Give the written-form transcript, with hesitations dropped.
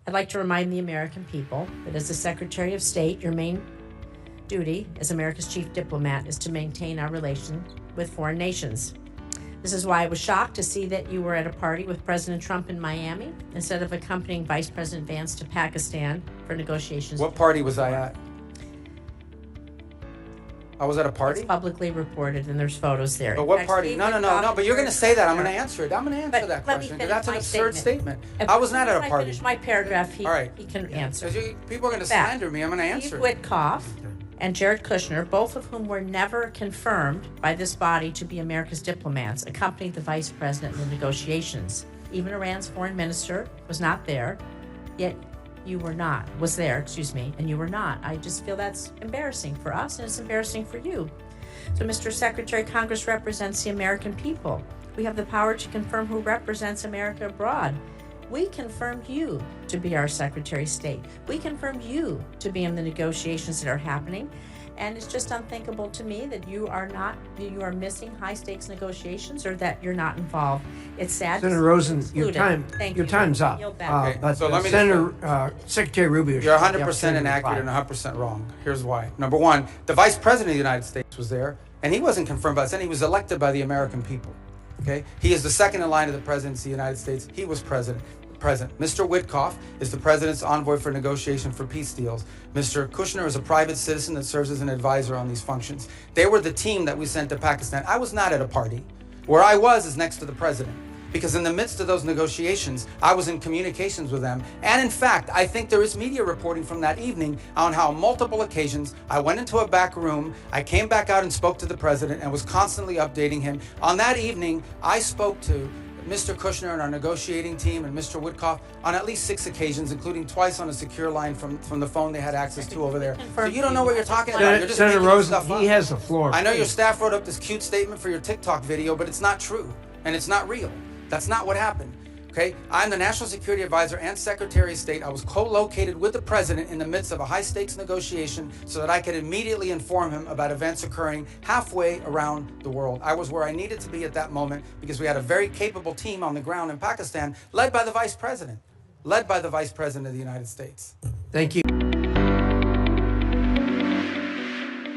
I'd like to remind the American people that as the Secretary of State, your main duty as America's chief diplomat is to maintain our relations with foreign nations. This is why I was shocked to see that you were at a party with President Trump in Miami instead of accompanying Vice President Vance to Pakistan for negotiations. What party was I at? I was at a party? It's publicly reported, and there's photos there. But what party? No, but you're going to say that. I'm going to answer it. I'm going to answer that question, because that's an absurd statement. I was not at a party. I finish my paragraph, he can answer. People are going to slander me. I'm going to answer Steve Witkoff and Jared Kushner, both of whom were never confirmed by this body to be America's diplomats, accompanied the vice president in the negotiations. Even Iran's foreign minister was not there, yet was there, and you were not. I just feel that's embarrassing for us, and it's embarrassing for you. So, Mr. Secretary, Congress represents the American people. We have the power to confirm who represents America abroad. We confirmed you to be our Secretary of State. We confirmed you to be in the negotiations that are happening. And it's just unthinkable to me that you are missing high stakes negotiations, or that you're not involved. It's sad. Senator Rosen, your time's up. So let me Senator Secretary Rubio. You're 100% inaccurate and 100% wrong. Here's why. Number one, the Vice President of the United States was there, and he wasn't confirmed by us, and he was elected by the American people. Okay? He is the second in line of the presidency of the United States. He was present. Mr. Witkoff is the president's envoy for negotiation for peace deals. Mr. Kushner is a private citizen that serves as an advisor on these functions. They were the team that we sent to Pakistan. I was not at a party. Where I was is next to the president, because in the midst of those negotiations, I was in communications with them. And in fact, I think there is media reporting from that evening on how on multiple occasions I went into a back room, I came back out and spoke to the president and was constantly updating him. On that evening, I spoke to Mr. Kushner and our negotiating team and Mr. Witkoff on at least 6 occasions, including twice on a secure line from the phone they had access to over there. So you don't know what you're talking about. You're just Senator making stuff Rosen, up. he has the floor. I know your staff wrote up this cute statement for your TikTok video, but it's not true and it's not real. That's not what happened. Okay, I'm the National Security Advisor and Secretary of State. I was co-located with the President in the midst of a high-stakes negotiation so that I could immediately inform him about events occurring halfway around the world. I was where I needed to be at that moment because we had a very capable team on the ground in Pakistan, led by the Vice President of the United States. Thank you.